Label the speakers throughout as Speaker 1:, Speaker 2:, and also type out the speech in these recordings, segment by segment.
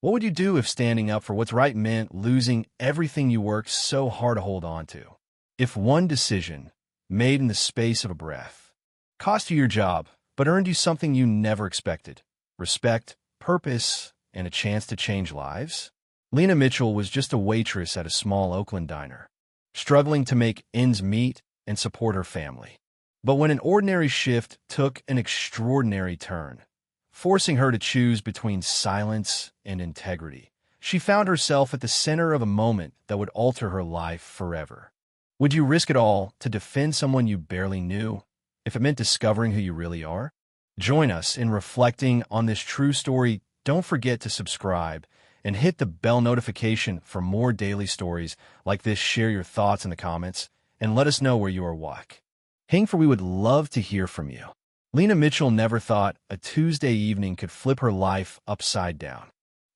Speaker 1: What would you do if standing up for what's right meant losing everything you worked so hard to hold on to? If one decision, made in the space of a breath, cost you your job, but earned you something you never expected: respect, purpose, and a chance to change lives? Lena Mitchell was just a waitress at a small Oakland diner, struggling to make ends meet and support her family. But when an ordinary shift took an extraordinary turn, forcing her to choose between silence and integrity, she found herself at the center of a moment that would alter her life forever. Would you risk it all to defend someone you barely knew, if it meant discovering who you really are? Join us in reflecting on this true story. Don't forget to subscribe and hit the bell notification for more daily stories like this. Share your thoughts in the comments and let us know where you are watching, for we would love to hear from you. Lena Mitchell never thought a Tuesday evening could flip her life upside down.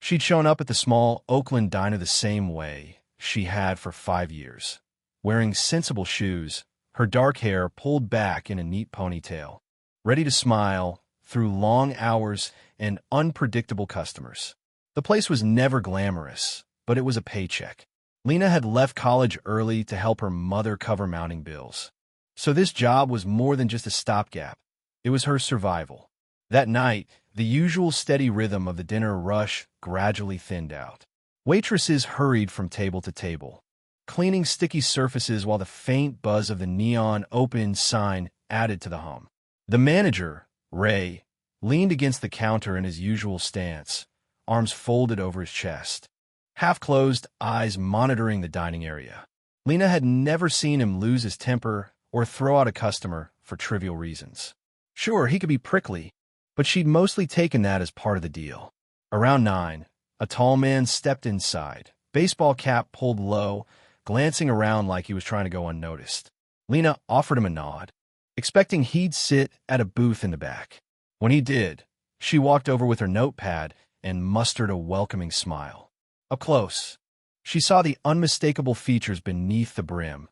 Speaker 1: She'd shown up at the small Oakland diner the same way she had for 5 years, wearing sensible shoes, her dark hair pulled back in a neat ponytail, ready to smile through long hours and unpredictable customers. The place was never glamorous, but it was a paycheck. Lena had left college early to help her mother cover mounting bills. So this job was more than just a stopgap. It was her survival. That night, the usual steady rhythm of the dinner rush gradually thinned out. Waitresses hurried from table to table, cleaning sticky surfaces while the faint buzz of the neon open sign added to the hum. The manager, Ray, leaned against the counter in his usual stance, arms folded over his chest, half-closed eyes monitoring the dining area. Lena had never seen him lose his temper or throw out a customer for trivial reasons. Sure, he could be prickly, but she'd mostly taken that as part of the deal. Around 9, a tall man stepped inside, baseball cap pulled low, glancing around like he was trying to go unnoticed. Lena offered him a nod, expecting he'd sit at a booth in the back. When he did, she walked over with her notepad and mustered a welcoming smile. Up close, she saw the unmistakable features beneath the brim,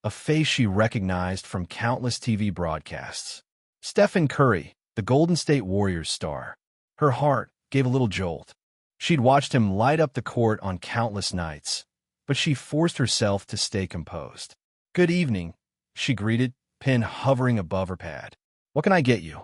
Speaker 1: a face she recognized from countless TV broadcasts. Steph Curry, the Golden State Warriors star. Her heart gave a little jolt. She'd watched him light up the court on countless nights, but she forced herself to stay composed. "Good evening," she greeted, pen hovering above her pad. "What can I get you?"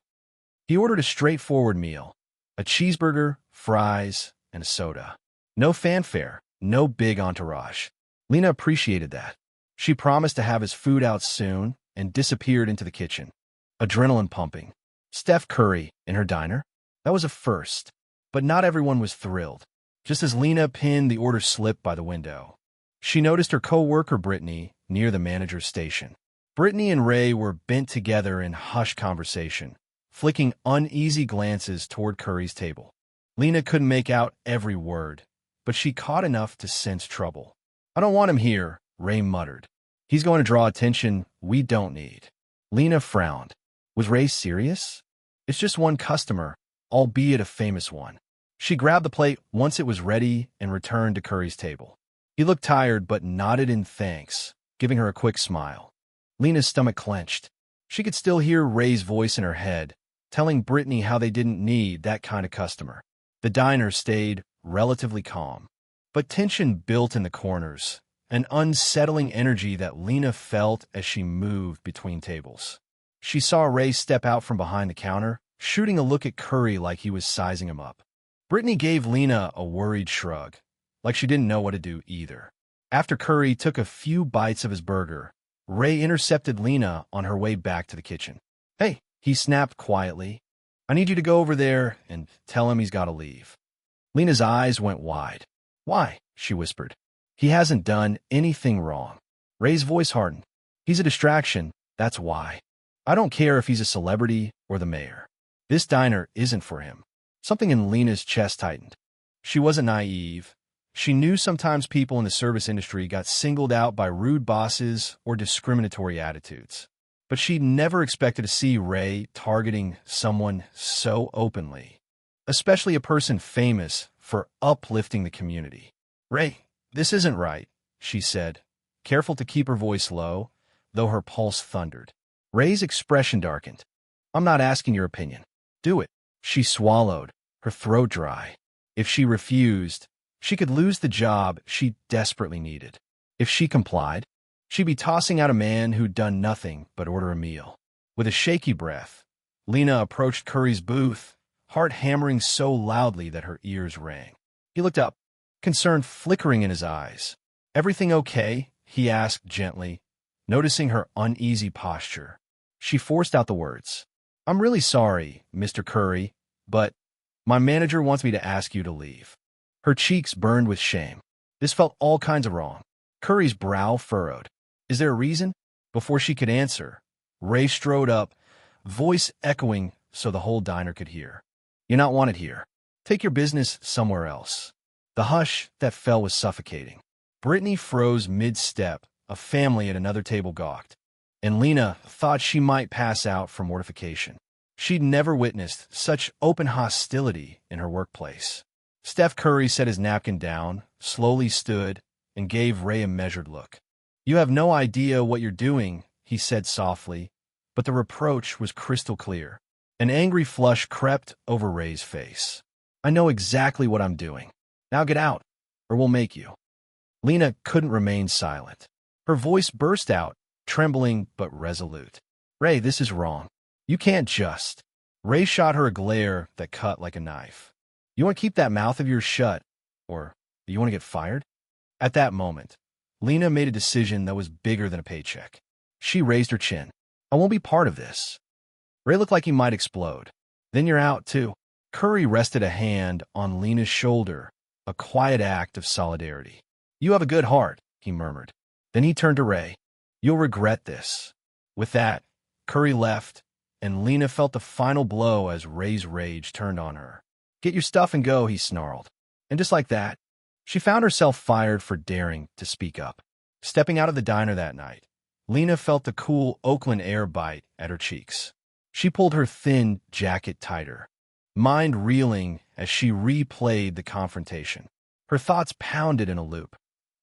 Speaker 1: He ordered a straightforward meal, a cheeseburger, fries, and a soda. No fanfare, no big entourage. Lena appreciated that. She promised to have his food out soon and disappeared into the kitchen, adrenaline pumping. Steph Curry in her diner? That was a first, but not everyone was thrilled. Just as Lena pinned the order slip by the window, she noticed her co-worker Brittany near the manager's station. Brittany and Ray were bent together in hushed conversation, flicking uneasy glances toward Curry's table. Lena couldn't make out every word, but she caught enough to sense trouble. "I don't want him here," Ray muttered. "He's going to draw attention we don't need." Lena frowned. Was Ray serious? It's just one customer, albeit a famous one. She grabbed the plate once it was ready and returned to Curry's table. He looked tired but nodded in thanks, giving her a quick smile. Lena's stomach clenched. She could still hear Ray's voice in her head, telling Brittany how they didn't need that kind of customer. The diner stayed relatively calm, but tension built in the corners, an unsettling energy that Lena felt as she moved between tables. She saw Ray step out from behind the counter, shooting a look at Curry like he was sizing him up. Brittany gave Lena a worried shrug, like she didn't know what to do either. After Curry took a few bites of his burger, Ray intercepted Lena on her way back to the kitchen. "Hey," he snapped quietly, "I need you to go over there and tell him he's got to leave." Lena's eyes went wide. "Why?" she whispered. "He hasn't done anything wrong." Ray's voice hardened. "He's a distraction, that's why. I don't care if he's a celebrity or the mayor. This diner isn't for him." Something in Lena's chest tightened. She wasn't naive. She knew sometimes people in the service industry got singled out by rude bosses or discriminatory attitudes. But she'd never expected to see Ray targeting someone so openly, especially a person famous for uplifting the community. "Ray, this isn't right," she said, careful to keep her voice low, though her pulse thundered. Ray's expression darkened. "I'm not asking your opinion. Do it." She swallowed, her throat dry. If she refused, she could lose the job she desperately needed. If she complied, she'd be tossing out a man who'd done nothing but order a meal. With a shaky breath, Lena approached Curry's booth, heart hammering so loudly that her ears rang. He looked up, concern flickering in his eyes. "Everything okay?" he asked gently, noticing her uneasy posture. She forced out the words. "I'm really sorry, Mr. Curry, but my manager wants me to ask you to leave." Her cheeks burned with shame. This felt all kinds of wrong. Curry's brow furrowed. "Is there a reason?" Before she could answer, Ray strode up, voice echoing so the whole diner could hear. "You're not wanted here. Take your business somewhere else." The hush that fell was suffocating. Brittany froze mid-step, a family at another table gawked, and Lena thought she might pass out from mortification. She'd never witnessed such open hostility in her workplace. Steph Curry set his napkin down, slowly stood, and gave Ray a measured look. "You have no idea what you're doing," he said softly, but the reproach was crystal clear. An angry flush crept over Ray's face. "I know exactly what I'm doing. Now get out, or we'll make you." Lena couldn't remain silent. Her voice burst out, trembling but resolute. "Ray, this is wrong. You can't just—" Ray shot her a glare that cut like a knife. "You want to keep that mouth of yours shut, or you want to get fired?" At that moment, Lena made a decision that was bigger than a paycheck. She raised her chin. "I won't be part of this." Ray looked like he might explode. "Then you're out, too." Curry rested a hand on Lena's shoulder, a quiet act of solidarity. "You have a good heart," he murmured. Then he turned to Ray. "You'll regret this." With that, Curry left, and Lena felt the final blow as Ray's rage turned on her. "Get your stuff and go," he snarled. And just like that, she found herself fired for daring to speak up. Stepping out of the diner that night, Lena felt the cool Oakland air bite at her cheeks. She pulled her thin jacket tighter, mind reeling as she replayed the confrontation. Her thoughts pounded in a loop.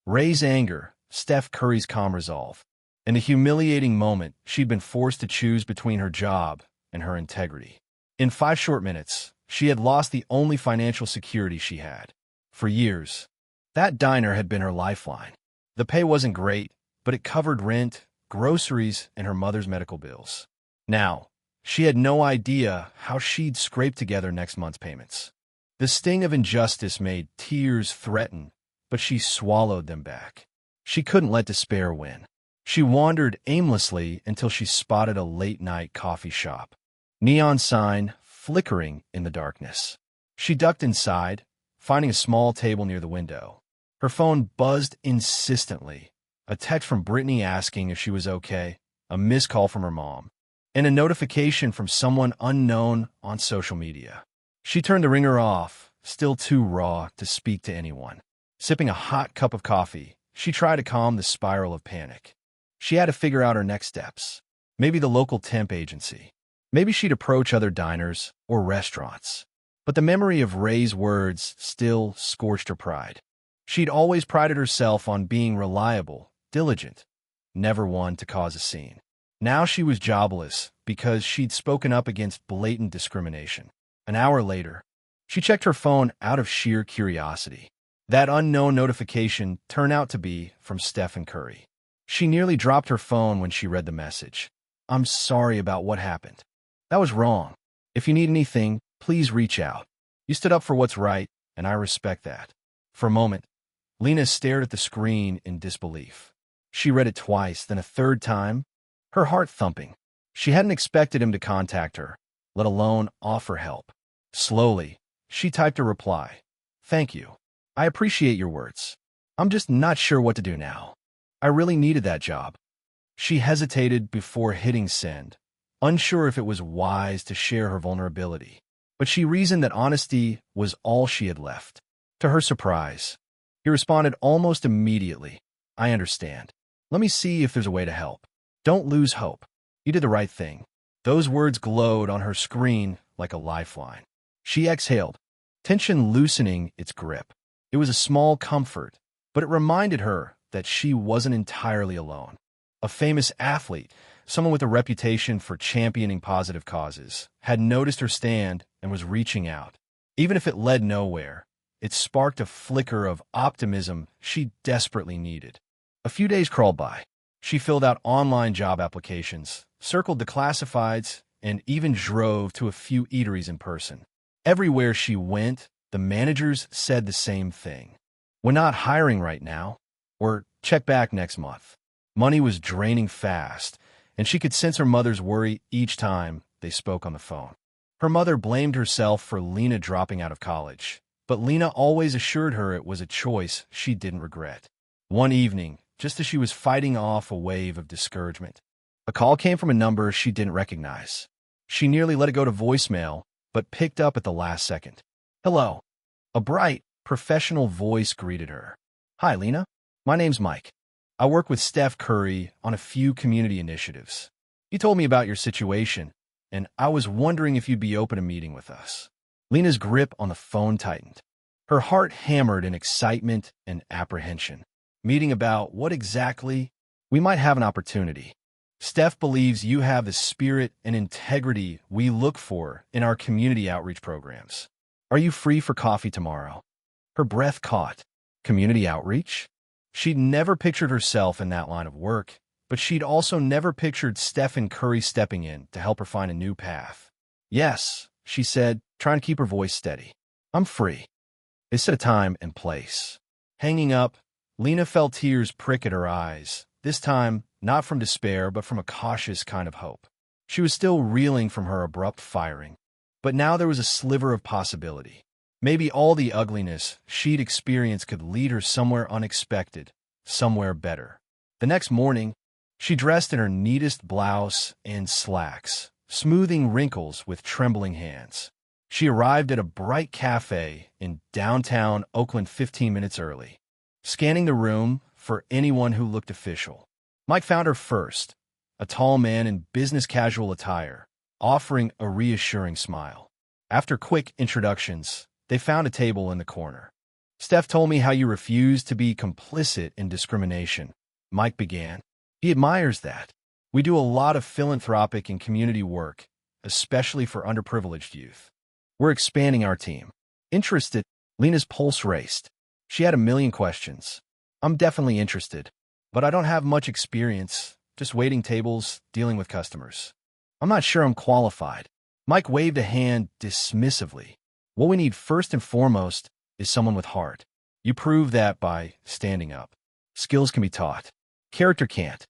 Speaker 1: Ray's anger, Steph Curry's calm resolve, and a humiliating moment she'd been forced to choose between her job and her integrity. In 5 short minutes, she had lost the only financial security she had. For years, that diner had been her lifeline. The pay wasn't great, but it covered rent, groceries, and her mother's medical bills. Now, she had no idea how she'd scrape together next month's payments. The sting of injustice made tears threaten, but she swallowed them back. She couldn't let despair win. She wandered aimlessly until she spotted a late-night coffee shop. Neon sign flickering in the darkness. She ducked inside, finding a small table near the window. Her phone buzzed insistently. A text from Brittany asking if she was okay, a missed call from her mom, and a notification from someone unknown on social media. She turned the ringer off, still too raw to speak to anyone. Sipping a hot cup of coffee, she tried to calm the spiral of panic. She had to figure out her next steps. Maybe the local temp agency. Maybe she'd approach other diners or restaurants. But the memory of Ray's words still scorched her pride. She'd always prided herself on being reliable, diligent, never one to cause a scene. Now she was jobless because she'd spoken up against blatant discrimination. An hour later, she checked her phone out of sheer curiosity. That unknown notification turned out to be from Steph Curry. She nearly dropped her phone when she read the message. "I'm sorry about what happened. That was wrong. If you need anything, please reach out. You stood up for what's right, and I respect that." For a moment, Lena stared at the screen in disbelief. She read it twice, then a third time, her heart thumping. She hadn't expected him to contact her, let alone offer help. Slowly, she typed a reply. "Thank you. I appreciate your words. I'm just not sure what to do now. I really needed that job." She hesitated before hitting send, unsure if it was wise to share her vulnerability. But she reasoned that honesty was all she had left. To her surprise, he responded almost immediately. "I understand. Let me see if there's a way to help. Don't lose hope. You did the right thing." Those words glowed on her screen like a lifeline. She exhaled, tension loosening its grip. It was a small comfort, but it reminded her that she wasn't entirely alone. A famous athlete, someone with a reputation for championing positive causes, had noticed her stand and was reaching out. Even if it led nowhere, It sparked a flicker of optimism she desperately needed. A few days crawled by. She filled out online job applications, circled the classifieds, and even drove to a few eateries in person. Everywhere she went, the managers said the same thing. "We're not hiring right now," or "check back next month." Money was draining fast, and she could sense her mother's worry each time they spoke on the phone. Her mother blamed herself for Lena dropping out of college, but Lena always assured her it was a choice she didn't regret. One evening, just as she was fighting off a wave of discouragement, a call came from a number she didn't recognize. She nearly let it go to voicemail, but picked up at the last second. "Hello." A bright, professional voice greeted her. "Hi, Lena. My name's Mike. I work with Steph Curry on a few community initiatives. You told me about your situation, and I was wondering if you'd be open to meeting with us." Lena's grip on the phone tightened. Her heart hammered in excitement and apprehension. "Meeting about what exactly?" "We might have an opportunity. Steph believes you have the spirit and integrity we look for in our community outreach programs. Are you free for coffee tomorrow?" Her breath caught. Community outreach? She'd never pictured herself in that line of work, but she'd also never pictured Stephen Curry stepping in to help her find a new path. "Yes," she said, trying to keep her voice steady. "I'm free." They set a time and place. Hanging up, Lena felt tears prick at her eyes, this time not from despair but from a cautious kind of hope. She was still reeling from her abrupt firing, but now there was a sliver of possibility. Maybe all the ugliness she'd experienced could lead her somewhere unexpected, somewhere better. The next morning, she dressed in her neatest blouse and slacks, smoothing wrinkles with trembling hands. She arrived at a bright cafe in downtown Oakland 15 minutes early, scanning the room for anyone who looked official. Mike found her first, a tall man in business casual attire, offering a reassuring smile. After quick introductions, they found a table in the corner. "Steph told me how you refused to be complicit in discrimination," Mike began. "He admires that. We do a lot of philanthropic and community work, especially for underprivileged youth. We're expanding our team." "Interested?" Lena's pulse raced. She had a million questions. "I'm definitely interested, but I don't have much experience, just waiting tables, dealing with customers. I'm not sure I'm qualified." Mike waved a hand dismissively. "What we need first and foremost is someone with heart. You prove that by standing up. Skills can be taught. Character can't."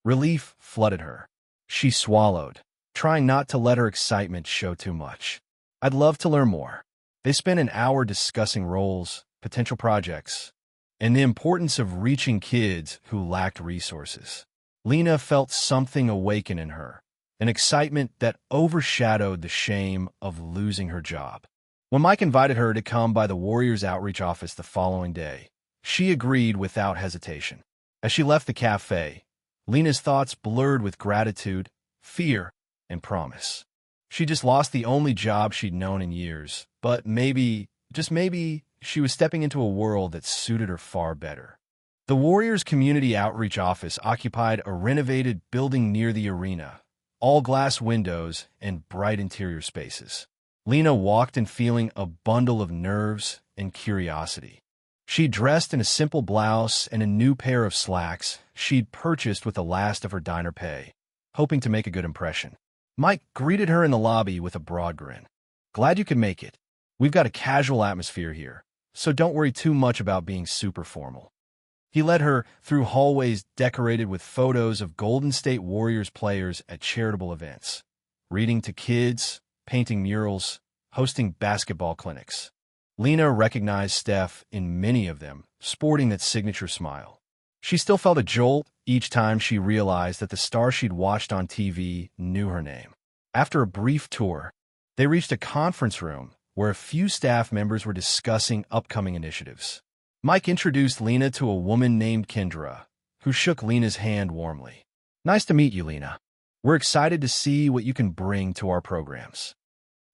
Speaker 1: Relief flooded her. She swallowed, trying not to let her excitement show too much. "I'd love to learn more." They spent an hour discussing roles, potential projects, and the importance of reaching kids who lacked resources. Lena felt something awaken in her, an excitement that overshadowed the shame of losing her job. When Mike invited her to come by the Warriors Outreach office the following day, she agreed without hesitation. As she left the cafe, Lena's thoughts blurred with gratitude, fear, and promise. She just lost the only job she'd known in years, but maybe, just maybe, she was stepping into a world that suited her far better. The Warriors Community Outreach Office occupied a renovated building near the arena, all glass windows and bright interior spaces. Lena walked in feeling a bundle of nerves and curiosity. She dressed in a simple blouse and a new pair of slacks she'd purchased with the last of her diner pay, hoping to make a good impression. Mike greeted her in the lobby with a broad grin. "Glad you could make it. We've got a casual atmosphere here, so don't worry too much about being super formal." He led her through hallways decorated with photos of Golden State Warriors players at charitable events, reading to kids, painting murals, hosting basketball clinics. Lena recognized Steph in many of them, sporting that signature smile. She still felt a jolt each time she realized that the star she'd watched on TV knew her name. After a brief tour, they reached a conference room where a few staff members were discussing upcoming initiatives. Mike introduced Lena to a woman named Kendra, who shook Lena's hand warmly. "Nice to meet you, Lena. We're excited to see what you can bring to our programs."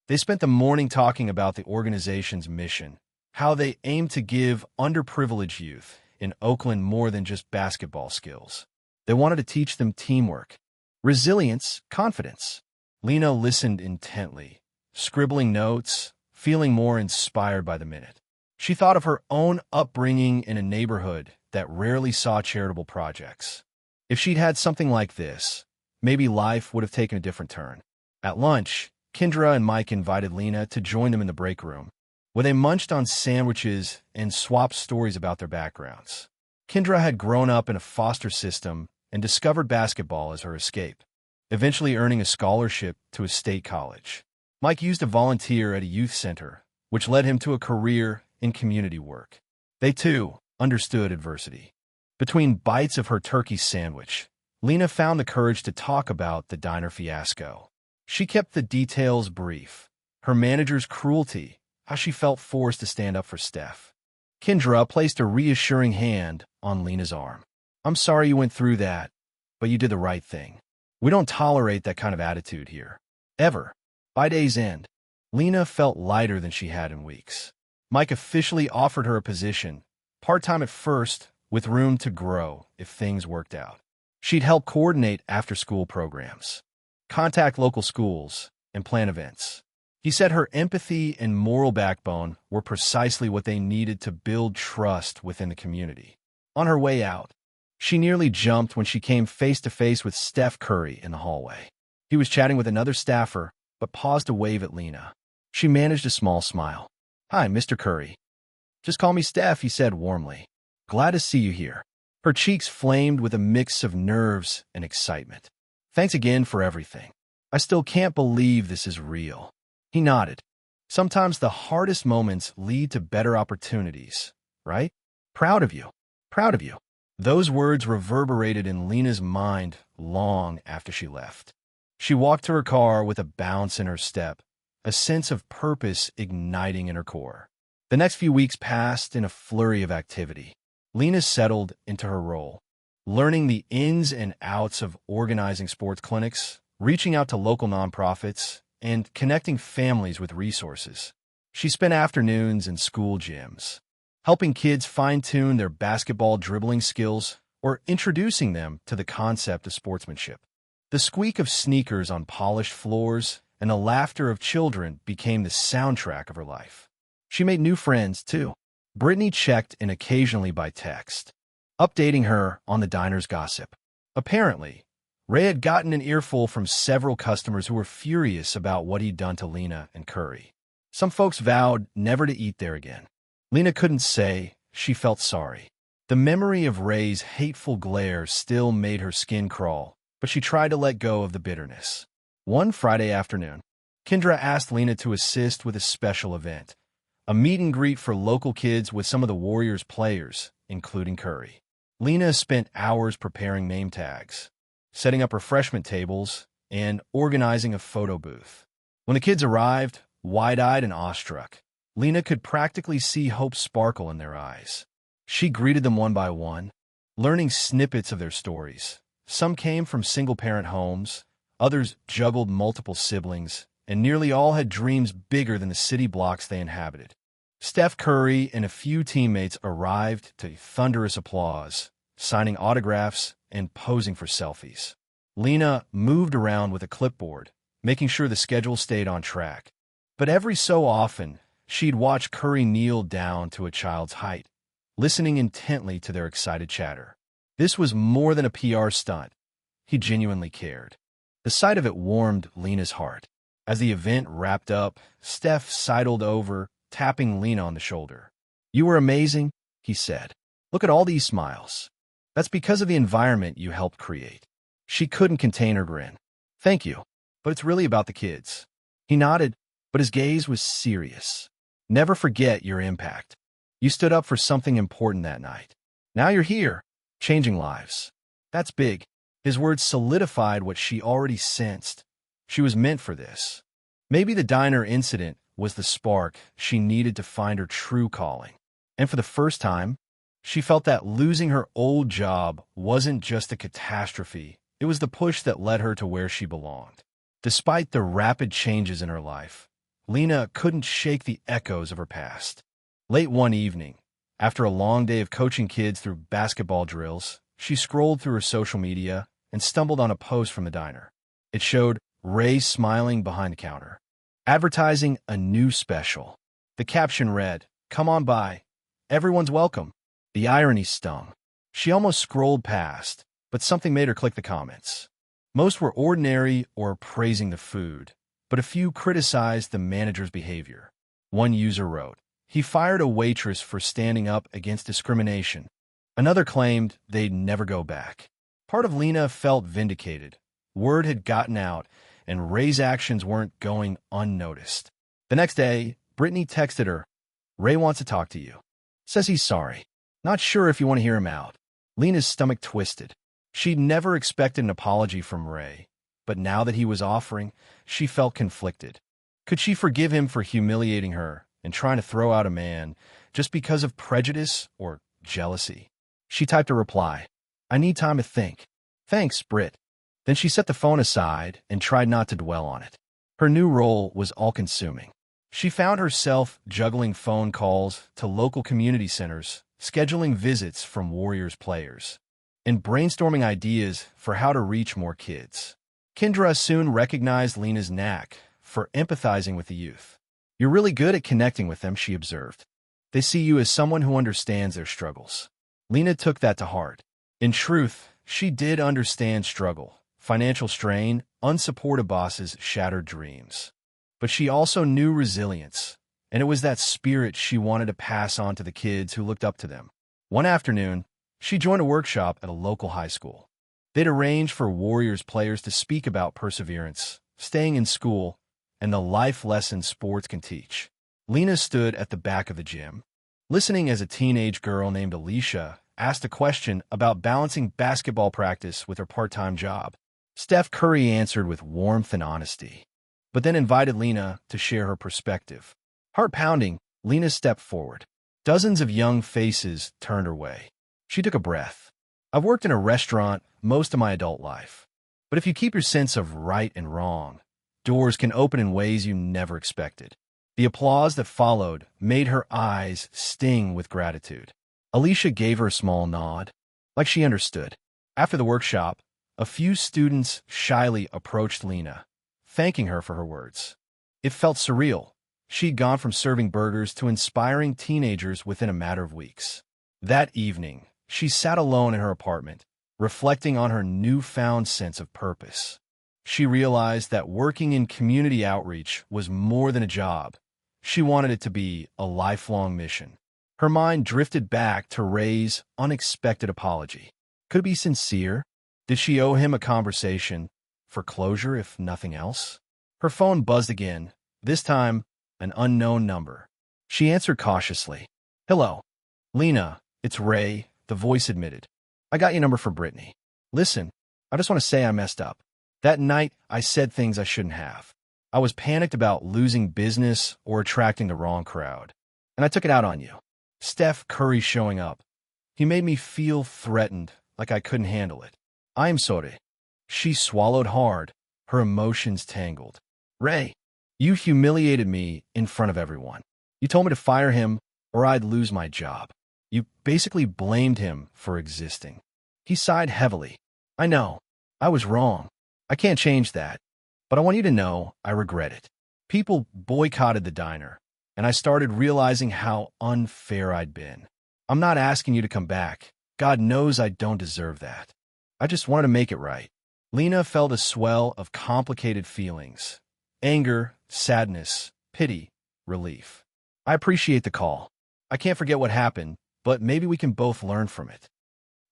Speaker 1: They spent the morning talking about the organization's mission, how they aim to give underprivileged youth in Oakland more than just basketball skills. They wanted to teach them teamwork, resilience, confidence. Lena listened intently, scribbling notes, feeling more inspired by the minute. She thought of her own upbringing in a neighborhood that rarely saw charitable projects. If she'd had something like this, maybe life would have taken a different turn. At lunch, Kendra and Mike invited Lena to join them in the break room, where they munched on sandwiches and swapped stories about their backgrounds. Kendra had grown up in a foster system and discovered basketball as her escape, eventually earning a scholarship to a state college. Mike used to volunteer at a youth center, which led him to a career in community work. They, too, understood adversity. Between bites of her turkey sandwich, Lena found the courage to talk about the diner fiasco. She kept the details brief. Her manager's cruelty, how she felt forced to stand up for Steph. Kendra placed a reassuring hand on Lena's arm. "I'm sorry you went through that, but you did the right thing. We don't tolerate that kind of attitude here. Ever." By day's end, Lena felt lighter than she had in weeks. Mike officially offered her a position, part-time at first, with room to grow if things worked out. She'd help coordinate after-school programs, contact local schools, and plan events. He said her empathy and moral backbone were precisely what they needed to build trust within the community. On her way out, she nearly jumped when she came face-to-face with Steph Curry in the hallway. He was chatting with another staffer, but paused to wave at Lena. She managed a small smile. "Hi, Mr. Curry." "Just call me Steph," he said warmly. "Glad to see you here." Her cheeks flamed with a mix of nerves and excitement. "Thanks again for everything. I still can't believe this is real." He nodded. "Sometimes the hardest moments lead to better opportunities, right? Proud of you. Proud of you." Those words reverberated in Lena's mind long after she left. She walked to her car with a bounce in her step, a sense of purpose igniting in her core. The next few weeks passed in a flurry of activity. Lena settled into her role, learning the ins and outs of organizing sports clinics, reaching out to local nonprofits, and connecting families with resources. She spent afternoons in school gyms, helping kids fine-tune their basketball dribbling skills or introducing them to the concept of sportsmanship. The squeak of sneakers on polished floors and the laughter of children became the soundtrack of her life. She made new friends, too. Brittany checked in occasionally by text, updating her on the diner's gossip. Apparently, Ray had gotten an earful from several customers who were furious about what he'd done to Lena and Curry. Some folks vowed never to eat there again. Lena couldn't say she felt sorry. The memory of Ray's hateful glare still made her skin crawl, but she tried to let go of the bitterness. One Friday afternoon, Kendra asked Lena to assist with a special event, a meet and greet for local kids with some of the Warriors players, including Curry. Lena spent hours preparing name tags, setting up refreshment tables, and organizing a photo booth. When the kids arrived, wide-eyed and awestruck, Lena could practically see hope sparkle in their eyes. She greeted them one by one, learning snippets of their stories. Some came from single-parent homes, others juggled multiple siblings, and nearly all had dreams bigger than the city blocks they inhabited. Steph Curry and a few teammates arrived to thunderous applause, signing autographs and posing for selfies. Lena moved around with a clipboard, making sure the schedule stayed on track. But every so often, she'd watch Curry kneel down to a child's height, listening intently to their excited chatter. This was more than a PR stunt. He genuinely cared. The sight of it warmed Lena's heart. As the event wrapped up, Steph sidled over, tapping Lena on the shoulder. "You were amazing," he said. "Look at all these smiles. That's because of the environment you helped create." She couldn't contain her grin. "Thank you, but it's really about the kids." He nodded, but his gaze was serious. "Never forget your impact. You stood up for something important that night. Now you're here, changing lives. That's big." His words solidified what she already sensed. She was meant for this. Maybe the diner incident was the spark she needed to find her true calling. And for the first time, she felt that losing her old job wasn't just a catastrophe. It was the push that led her to where she belonged. Despite the rapid changes in her life, Lena couldn't shake the echoes of her past. Late one evening, after a long day of coaching kids through basketball drills, she scrolled through her social media and stumbled on a post from the diner. It showed Ray smiling behind the counter, advertising a new special. The caption read, "Come on by. Everyone's welcome." The irony stung. She almost scrolled past, but something made her click the comments. Most were ordinary or praising the food, but a few criticized the manager's behavior. One user wrote, "He fired a waitress for standing up against discrimination." Another claimed they'd never go back. Part of Lena felt vindicated. Word had gotten out, and Ray's actions weren't going unnoticed. The next day, Brittany texted her, "Ray wants to talk to you. Says he's sorry. Not sure if you want to hear him out." Lena's stomach twisted. She'd never expected an apology from Ray, but now that he was offering, she felt conflicted. Could she forgive him for humiliating her and trying to throw out a man just because of prejudice or jealousy? She typed a reply, "I need time to think. Thanks, Britt." Then she set the phone aside and tried not to dwell on it. Her new role was all-consuming. She found herself juggling phone calls to local community centers, scheduling visits from Warriors players, and brainstorming ideas for how to reach more kids. Kendra soon recognized Lena's knack for empathizing with the youth. "You're really good at connecting with them," she observed. "They see you as someone who understands their struggles." Lena took that to heart. In truth, she did understand struggle, financial strain, unsupported bosses, shattered dreams. But she also knew resilience, and it was that spirit she wanted to pass on to the kids who looked up to them. One afternoon, she joined a workshop at a local high school. They'd arranged for Warriors players to speak about perseverance, staying in school, and the life lessons sports can teach. Lena stood at the back of the gym, listening as a teenage girl named Alicia asked a question about balancing basketball practice with her part-time job. Steph Curry answered with warmth and honesty, but then invited Lena to share her perspective. Heart-pounding, Lena stepped forward. Dozens of young faces turned her way. She took a breath. "I've worked in a restaurant most of my adult life. But if you keep your sense of right and wrong, doors can open in ways you never expected." The applause that followed made her eyes sting with gratitude. Alicia gave her a small nod, like she understood. After the workshop, a few students shyly approached Lena, thanking her for her words. It felt surreal. She'd gone from serving burgers to inspiring teenagers within a matter of weeks. That evening, she sat alone in her apartment, reflecting on her newfound sense of purpose. She realized that working in community outreach was more than a job. She wanted it to be a lifelong mission. Her mind drifted back to Ray's unexpected apology. Could it be sincere? Did she owe him a conversation for closure, if nothing else? Her phone buzzed again, this time an unknown number. She answered cautiously. "Hello. Lena, it's Ray," the voice admitted. "I got your number for Brittany. Listen, I just want to say I messed up. That night, I said things I shouldn't have. I was panicked about losing business or attracting the wrong crowd. And I took it out on you." Steph Curry showing up. "He made me feel threatened, like I couldn't handle it. I'm sorry." She swallowed hard, her emotions tangled. "Ray, you humiliated me in front of everyone. You told me to fire him or I'd lose my job. You basically blamed him for existing." He sighed heavily. "I know. I was wrong. I can't change that. But I want you to know I regret it. People boycotted the diner, and I started realizing how unfair I'd been. I'm not asking you to come back. God knows I don't deserve that. I just wanted to make it right." Lena felt a swell of complicated feelings. Anger, sadness, pity, relief. "I appreciate the call. I can't forget what happened, but maybe we can both learn from it."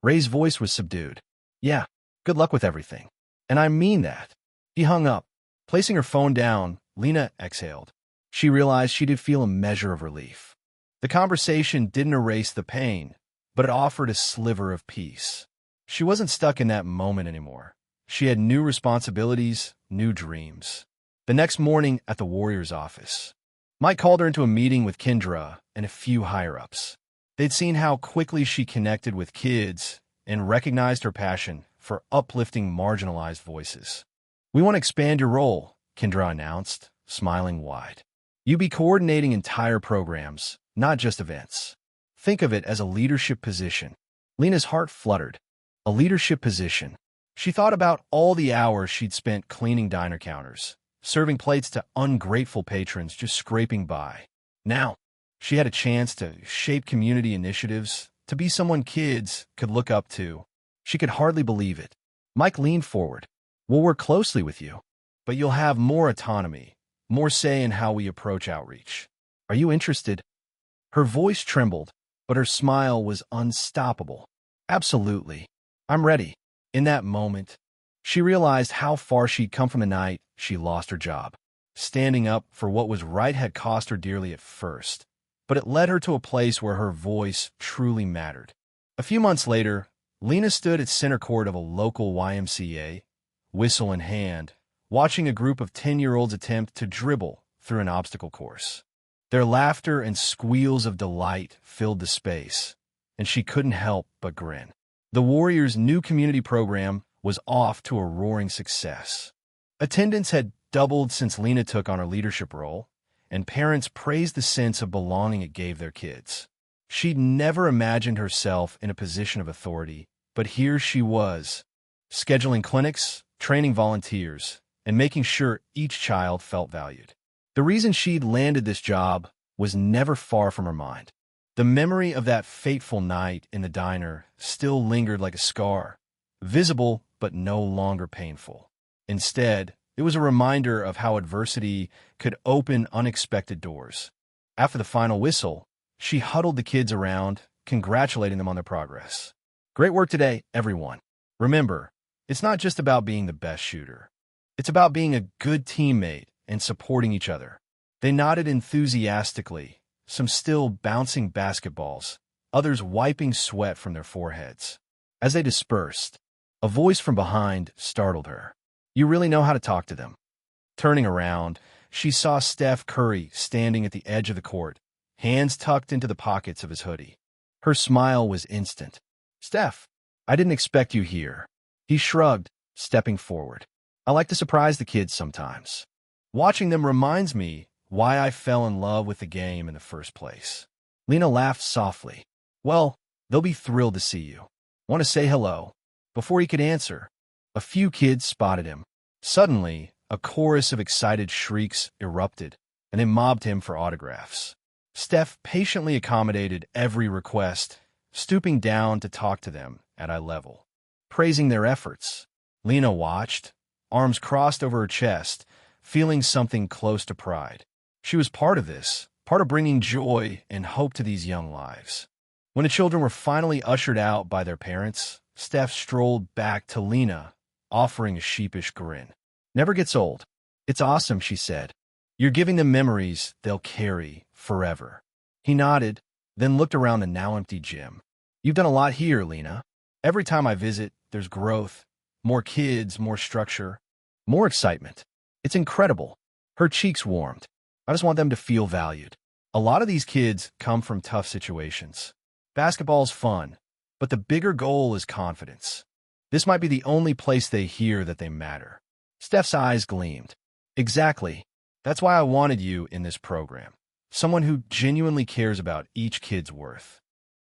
Speaker 1: Ray's voice was subdued. "Yeah, good luck with everything. And I mean that." He hung up. Placing her phone down, Lena exhaled. She realized she did feel a measure of relief. The conversation didn't erase the pain, but it offered a sliver of peace. She wasn't stuck in that moment anymore. She had new responsibilities, new dreams. The next morning at the Warriors office, Mike called her into a meeting with Kendra and a few higher-ups. They'd seen how quickly she connected with kids and recognized her passion for uplifting marginalized voices. "We want to expand your role," Kendra announced, smiling wide. "You be coordinating entire programs, not just events. Think of it as a leadership position." Lena's heart fluttered. A leadership position. She thought about all the hours she'd spent cleaning diner counters, serving plates to ungrateful patrons just scraping by. Now, She had a chance to shape community initiatives, to be someone kids could look up to. She could hardly believe it. Mike leaned forward. We'll work closely with you, but you'll have more autonomy, more say in how we approach outreach. Are you interested? Her voice trembled, but her smile was unstoppable. Absolutely. I'm ready. In that moment, she realized how far she'd come from the night she lost her job. Standing up for what was right had cost her dearly at first, but it led her to a place where her voice truly mattered. A few months later, Lena stood at center court of a local YMCA, whistle in hand, watching a group of 10-year-olds attempt to dribble through an obstacle course. Their laughter and squeals of delight filled the space, and she couldn't help but grin. The Warriors' new community program was off to a roaring success. Attendance had doubled since Lena took on her leadership role, and parents praised the sense of belonging it gave their kids. She'd never imagined herself in a position of authority, but here she was, scheduling clinics, training volunteers, and making sure each child felt valued. The reason she'd landed this job was never far from her mind. The memory of that fateful night in the diner still lingered like a scar, visible but no longer painful. Instead, it was a reminder of how adversity could open unexpected doors. After the final whistle, she huddled the kids around, congratulating them on their progress. Great work today, everyone. Remember, it's not just about being the best shooter. It's about being a good teammate and supporting each other. They nodded enthusiastically, some still bouncing basketballs, others wiping sweat from their foreheads. As they dispersed, a voice from behind startled her. You really know how to talk to them. Turning around, she saw Steph Curry standing at the edge of the court, hands tucked into the pockets of his hoodie. Her smile was instant. Steph, I didn't expect you here. He shrugged, stepping forward. I like to surprise the kids sometimes. Watching them reminds me why I fell in love with the game in the first place. Lena laughed softly. Well, they'll be thrilled to see you. Want to say hello? Before he could answer, a few kids spotted him. Suddenly, a chorus of excited shrieks erupted, and they mobbed him for autographs. Steph patiently accommodated every request, stooping down to talk to them at eye level. Praising their efforts, Lena watched, arms crossed over her chest, feeling something close to pride. She was part of this, part of bringing joy and hope to these young lives. When the children were finally ushered out by their parents, Steph strolled back to Lena, offering a sheepish grin. Never gets old. It's awesome, she said. You're giving them memories they'll carry forever. He nodded, then looked around the now empty gym. You've done a lot here, Lena. Every time I visit, there's growth, more kids, more structure, more excitement. It's incredible. Her cheeks warmed. I just want them to feel valued. A lot of these kids come from tough situations. Basketball's fun, but the bigger goal is confidence. This might be the only place they hear that they matter. Steph's eyes gleamed. Exactly. That's why I wanted you in this program. Someone who genuinely cares about each kid's worth.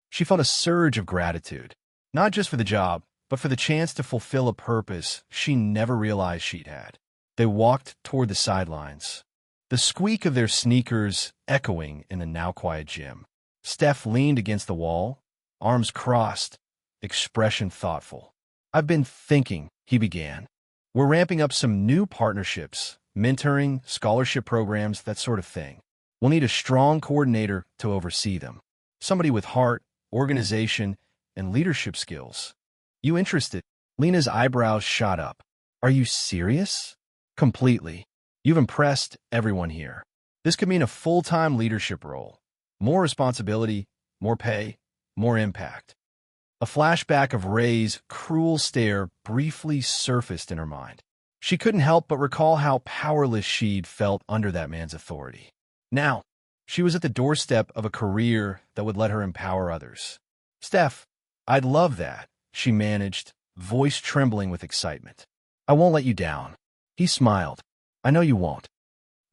Speaker 1: She felt a surge of gratitude, not just for the job, but for the chance to fulfill a purpose she never realized she'd had. They walked toward the sidelines, the squeak of their sneakers echoing in the now-quiet gym. Steph leaned against the wall, arms crossed, expression thoughtful. I've been thinking, he began. We're ramping up some new partnerships, mentoring, scholarship programs, that sort of thing. We'll need a strong coordinator to oversee them. Somebody with heart, organization, and leadership skills. You interested? Lena's eyebrows shot up. Are you serious? Completely. You've impressed everyone here. This could mean a full-time leadership role. More responsibility, more pay, more impact. A flashback of Ray's cruel stare briefly surfaced in her mind. She couldn't help but recall how powerless she'd felt under that man's authority. Now, she was at the doorstep of a career that would let her empower others. Steph, I'd love that, she managed, voice trembling with excitement. I won't let you down. He smiled. I know you won't.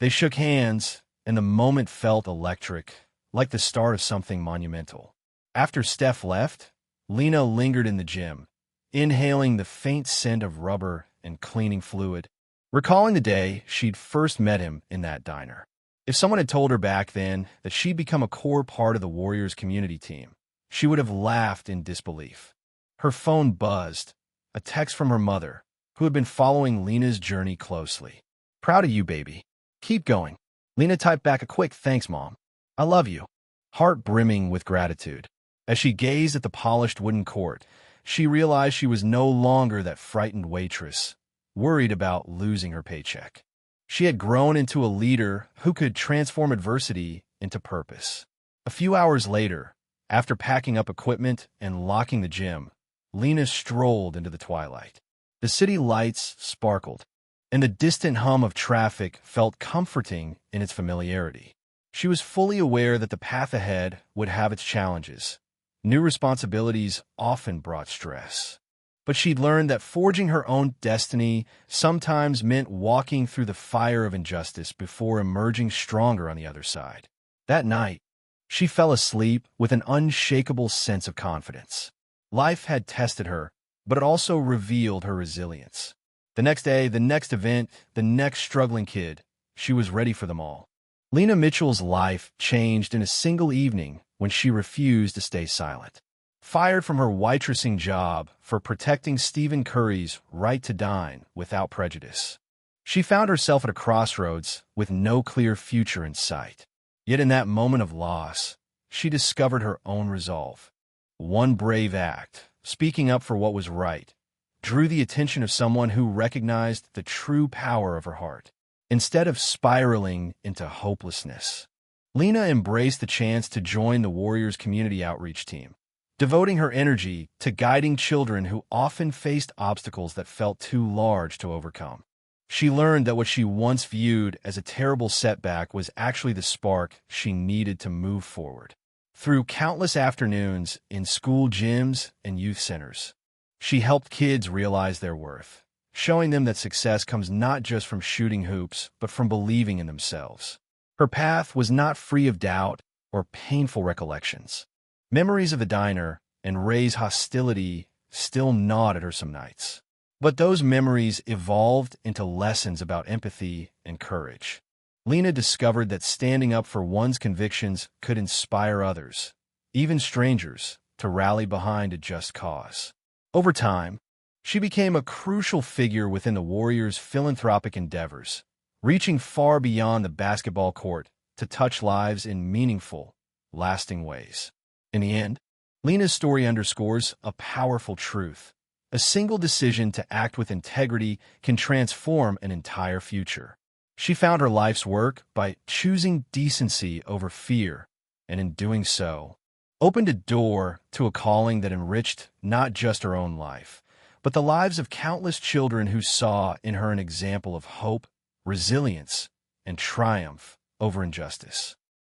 Speaker 1: They shook hands, and the moment felt electric, like the start of something monumental. After Steph left, Lena lingered in the gym, inhaling the faint scent of rubber and cleaning fluid, recalling the day she'd first met him in that diner. If someone had told her back then that she'd become a core part of the Warriors community team, she would have laughed in disbelief. Her phone buzzed, a text from her mother, who had been following Lena's journey closely. "Proud of you, baby. Keep going." Lena typed back a quick "Thanks, Mom. I love you," heart brimming with gratitude. As she gazed at the polished wooden court, she realized she was no longer that frightened waitress, worried about losing her paycheck. She had grown into a leader who could transform adversity into purpose. A few hours later, after packing up equipment and locking the gym, Lena strolled into the twilight. The city lights sparkled, and the distant hum of traffic felt comforting in its familiarity. She was fully aware that the path ahead would have its challenges. New responsibilities often brought stress. But she'd learned that forging her own destiny sometimes meant walking through the fire of injustice before emerging stronger on the other side. That night, she fell asleep with an unshakable sense of confidence. Life had tested her, but it also revealed her resilience. The next day, the next event, the next struggling kid, she was ready for them all. Lena Mitchell's life changed in a single evening when she refused to stay silent. Fired from her waitressing job for protecting Stephen Curry's right to dine without prejudice, she found herself at a crossroads with no clear future in sight. Yet in that moment of loss, she discovered her own resolve. One brave act, speaking up for what was right, drew the attention of someone who recognized the true power of her heart. Instead of spiraling into hopelessness, Lena embraced the chance to join the Warriors community outreach team, devoting her energy to guiding children who often faced obstacles that felt too large to overcome. She learned that what she once viewed as a terrible setback was actually the spark she needed to move forward. Through countless afternoons in school gyms and youth centers, she helped kids realize their worth, showing them that success comes not just from shooting hoops, but from believing in themselves. Her path was not free of doubt or painful recollections. Memories of the diner and Ray's hostility still gnawed at her some nights. But those memories evolved into lessons about empathy and courage. Lena discovered that standing up for one's convictions could inspire others, even strangers, to rally behind a just cause. Over time, she became a crucial figure within the Warriors' philanthropic endeavors, reaching far beyond the basketball court to touch lives in meaningful, lasting ways. In the end, Lena's story underscores a powerful truth. A single decision to act with integrity can transform an entire future. She found her life's work by choosing decency over fear, and in doing so, opened a door to a calling that enriched not just her own life, but the lives of countless children who saw in her an example of hope, resilience, and triumph over injustice.